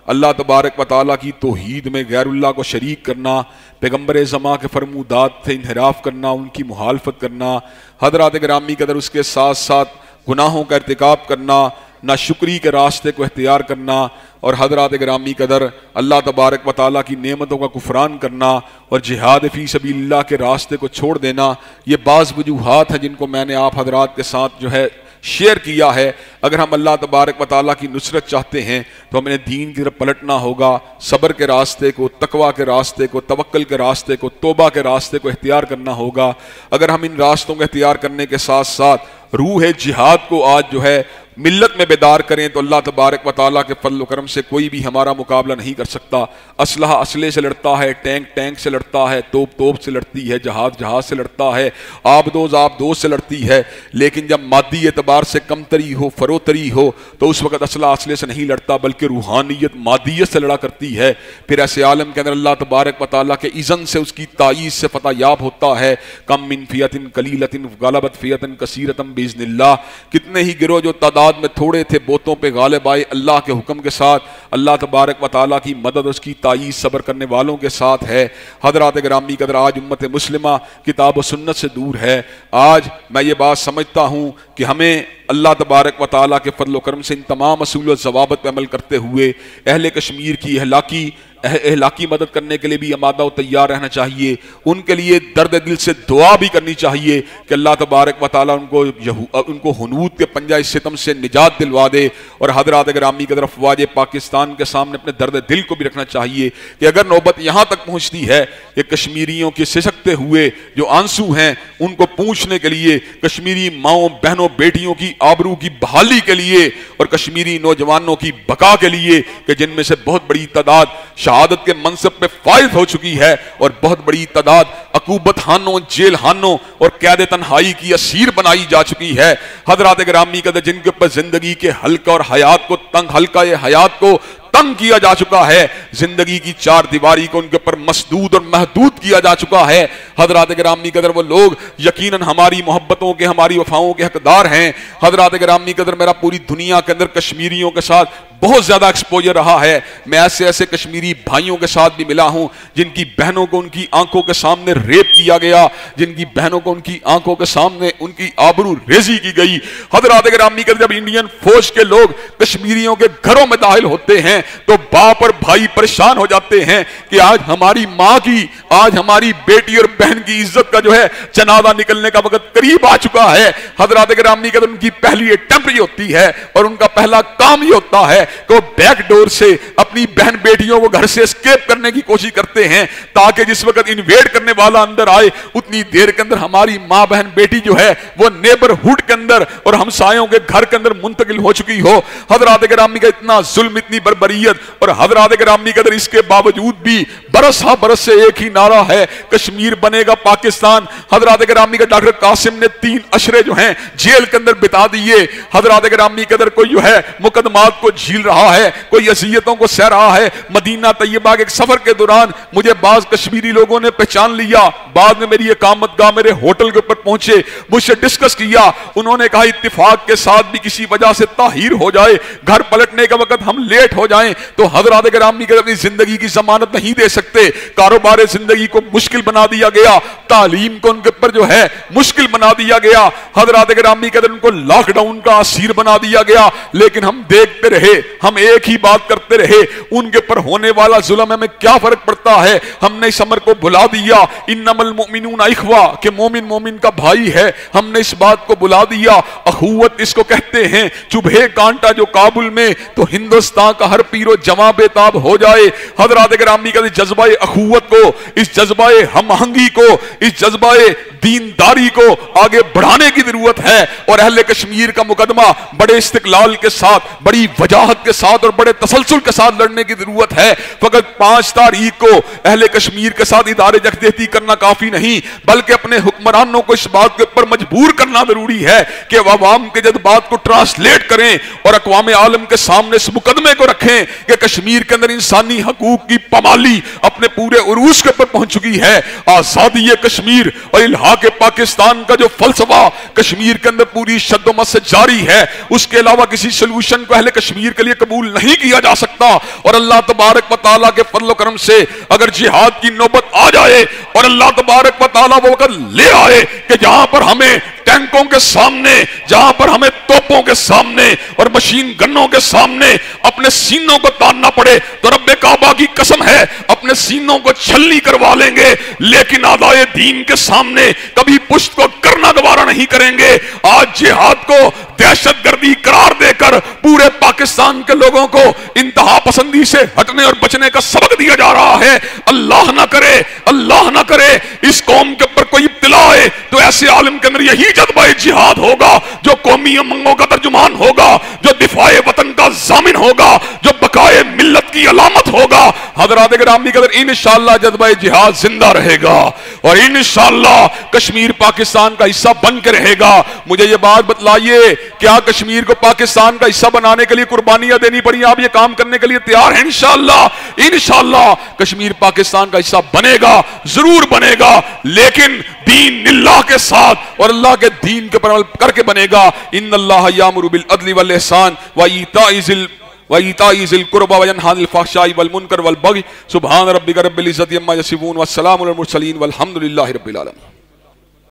[SPEAKER 1] अल्लाह तबारक व तआला की तौहीद में गैरुल्लाह को शरीक करना, पैगम्बर ज़मा के फरमूदात से इन्हिराफ करना, उनकी मुखालफत करना, हज़रात गिरामी कदर उसके साथ साथ गुनाहों का इर्तिकाब करना, नाशुक्री के रास्ते को इख्तियार करना और हज़रात गिरामी कदर अल्लाह तबारक व तआला की नेमतों का कुफरान करना और जिहाद फ़ी सबीलिल्लाह के रास्ते को छोड़ देना, ये बाज़ वजूहात हैं जिनको मैंने आप हज़रात के साथ जो है शेयर किया है। अगर हम अल्लाह तबारक व तआला की नुसरत चाहते हैं तो हमें दीन की तरफ पलटना होगा, सब्र के रास्ते को, तकवा के रास्ते को, तवक्ल के रास्ते को, तौबा के रास्ते को इख्तियार करना होगा। अगर हम इन रास्तों को इख्तियार करने के साथ साथ रूह जिहाद को आज जो है मिल्लत में बेदार करें तो अल्लाह तबारक व तआला के फज़ल व करम से कोई भी हमारा मुकाबला नहीं कर सकता। असलहा असले से लड़ता है, टैंक टैंक से लड़ता है, तोप तोप से लड़ती है, जहाज जहाज से लड़ता है, आबदोज से लड़ती है। लेकिन जब मादी एतबार से कमतरी हो, फरोतरी हो, तो उस वक़्त असला असले से नहीं लड़ता बल्कि रूहानियत मादियत से लड़ा करती है। फिर ऐसे आलम के अंदर अल्लाह तबारक व तआला के इज़न से, उसकी तायीद से फतह याब होता है। कम मिन फ़ियतिन कलीलतिन गलबत फ़ियतन कसीरतन बिइज़्निल्लाह, कितने ही गिरोह जो तादाद में थोड़े थे बोतों पे गालिब आए अल्लाह के हुक्म के साथ। अल्लाह तबारक व तआला की मदद, उसकी तायीद सब्र करने वालों के साथ है। हज़रात गिरामी कदर, आज उम्मत मुस्लिमा किताब व सुन्नत से दूर है। आज मैं ये बात समझता हूँ कि हमें अल्लाह तबारक व तआला के फज़ल व करम से इन तमाम असूल व ज़वाबित पर अमल करते हुए अहले कश्मीर की इहलाकी मदद करने के लिए भी आमादा व तैयार रहना चाहिए। उनके लिए दर्द दिल से दुआ भी करनी चाहिए कि अल्लाह तबारक व तआला उनको हुनूद के पंजा सितम से निजात दिलवा दे। और हज़रात गिरामी की तरफ अफ़वाज पाकिस्तान के सामने अपने दर्द दिल को भी रखना चाहिए कि अगर नौबत यहाँ तक पहुँचती है कि कश्मीरियों के सिसकते हुए जो आंसू हैं उनको पूछने के लिए, कश्मीरी माओं बहनों बेटियों की आबरू की बहाली के लिए और कश्मीरी नौजवानों की बका के लिए, कि जिनमें से बहुत बड़ी तादाद शहादत के मनसब पे फायज हो चुकी है और बहुत बड़ी तादाद अकूबत खानों, जेल खानों और कैद तन्हाई की असीर बनाई जा चुकी है। हज़रात गिरामी कदर, जिनके ऊपर जिंदगी के हल्का और हयात को तंग किया जा चुका है, जिंदगी की चार दीवारी को उनके ऊपर मसदूद और महदूद किया जा चुका है। हज़रात गिरामी कदर, वो लोग यकीनन हमारी मोहब्बतों के, हमारी वफाओं के हकदार हैं। हज़रात गिरामी कदर, मेरा पूरी दुनिया के अंदर कश्मीरियों के साथ बहुत ज्यादा एक्सपोजर रहा है। मैं ऐसे ऐसे कश्मीरी भाइयों के साथ भी मिला हूं जिनकी बहनों को उनकी आंखों के सामने रेप किया गया, जिनकी बहनों को उनकी आंखों के सामने उनकी आबरू रेजी की गई। हज़रात गिरामी कदर, जब इंडियन फौज के लोग कश्मीरियों के घरों में दाखिल होते हैं तो बाप और भाई परेशान हो जाते हैं कि आज हमारी माँ की, आज हमारी बेटी और बहन की इज्जत का जो है जनाजा निकलने का वक्त करीब आ चुका है। हज़रात गिरामी कदर, उनकी पहली अटेम्प्ट ये होती है और उनका पहला काम ये होता है कि वो बैक डोर से अपनी बहन बेटियों को घर से एस्केप करने की कोशिश करते हैं, ताकि जिस वक्त इन्वेड करने वाला अंदर आए उतनी देर के अंदर हमारी माँ बहन बेटी जो है वो नेबरहुड के अंदर और हमसायों के घर के अंदर मुंतकिल हो चुकी हो। हजरात गिरामी का इतना जुल्म, इतनी बर्बरियत, और हजरात गिरामी के अंदर इसके बावजूद भी बरस हा बरस से एक ही नारा है, कश्मीर बनेगा पाकिस्तान। हजरात गिरामी का डॉक्टर कासिम ने 3 अशरे जो हैं जेल के अंदर बिता दिए। हजरात गिरामी के अंदर कोई जो है मुकदमात को झील रहा है, कोई अज़ियतों को सह रहा है। मदीना तैयबा के एक सफर के दौरान मुझे बाज कश्मीरी लोगों ने पहचान लिया, बाद में मेरी इकामतगाह मेरे होटल के ऊपर पहुंचे, मुझसे डिस्कस किया। उन्होंने कहा इत्तिफाक के साथ भी किसी वजह से ताहीर हो जाए, घर पलटने का वक्त हम लेट हो जाएं, तो हजरात गिरामी के अपनी जिंदगी की जमानत नहीं दे सकते। कारोबार जिंदगी को मुश्किल बना दिया गया, तालीम को उनके ऊपर जो है मुश्किल बना दिया गया। हजरात गिरामी के अंदर उनको लॉकडाउन का असीर बना दिया गया, लेकिन हम देखते रहे, हम एक ही बात करते रहे, उनके ऊपर होने वाला जुल्म हमें क्या फर्क पड़ता है। हमने इस अमर को भुला दिया, इन्नमल मुमिनून इख्वा, कि मोमिन मोमिन का भाई है, हमने इस बात को भुला दिया। अखुवत इसको कहते हैं, चुभे कांटा जो काबुल में तो हिंदुस्तान का हर पीरो जवां बेताब हो जाए। हजरात गिरामी का जज्बाए अखुवत को, इस जज्बाए हमहंगी को, इस जज्बाए दीनदारी को आगे बढ़ाने की जरूरत है। और अहले कश्मीर का मुकदमा बड़े इस्तिकलाल के साथ, बड़ी वजाहत के साथ और बड़े तसलसल के साथ लड़ने की जरूरत है। फकत 5 तारीख को अहले कश्मीर के साथ इदारे यकजहती करना काफी नहीं, बल्कि अपने हुक्मरानों को इस बात के ऊपर मजबूर करना जरूरी है कि वह अवाम के जज्बात को ट्रांसलेट करें और अक़वाम आलम के सामने इस मुकदमे को रखें कि कश्मीर के अंदर इंसानी हकूक की पमाली अपने पूरे उरूज के ऊपर पहुंच चुकी है। आजादी कश्मीर और इल्हा के पाकिस्तान का जो फलसफा कश्मीर के अंदर पूरी शद्दोमत से जारी है, उसके अलावा किसी सोल्यूशन को अहले कश्मीर के लिए कबूल नहीं किया जा सकता। और अल्लाह तबारक व तआला के फजल करम से अगर जिहाद की नौबत आ जाए और अल्लाह तबारक व तआला वो वक्त ले आए कि जहां पर हमें टैंकों के सामने, जहां पर हमें तोपों के सामने और मशीन गन्नों के सामने अपने सीनों को तानना पड़े, तो रब्बे काबा की कसम है अपने सीनों को छलनी करवा लेंगे, लेकिन आदाए दीन के सामने कभी पुष्ट को करना दोबारा नहीं करेंगे। आज जिहाद को दहशतगर्दी करार देकर पूरे पाकिस्तान के लोगों को इंतहा पसंदी से हटने और बचने का सबक दिया जा रहा है। अल्लाह ना करे, अल्लाह ना करे इस कौम के ऊपर कोई इब्तिला आए तो ऐसे आलम के अंदर यही जज्बा जिहाद होगा जो कौमी अमंगों का तर्जुमान होगा, जो दिफाए वतन का जामिन होगा, जो बकाए मिल्लत की अलामत होगा। हजरात गिरामी के अंदर इंशाअल्लाह जज्बा जिहाद जिंदा रहेगा और इंशाअल्लाह कश्मीर पाकिस्तान का हिस्सा बन के रहेगा। मुझे ये बात बतलाइए, क्या कश्मीर को पाकिस्तान का हिस्सा बनाने के लिए कुर्बानियां देनी पड़ी, आप ये काम करने के लिए तैयार हैं? इंशाअल्लाह इंशाअल्लाह कश्मीर पाकिस्तान का हिस्सा बनेगा, जरूर बनेगा, लेकिन दीन अल्लाह के साथ और अल्लाह के दीन के पर करके बनेगा। इन्नल्लाह यामुरु बिल अदली वल इहसान व इताई ज़िल कुर्बा व यनहा अनिल फ़हशाई वल मुनकर वल बग़ी। सुब्हान रब्बिका रब्बिल इज़्ज़ति अम्मा यसिफ़ून व सलामुन अलल मुरसलीन वल्हम्दुलिल्लाहि रब्बिल आलमीन।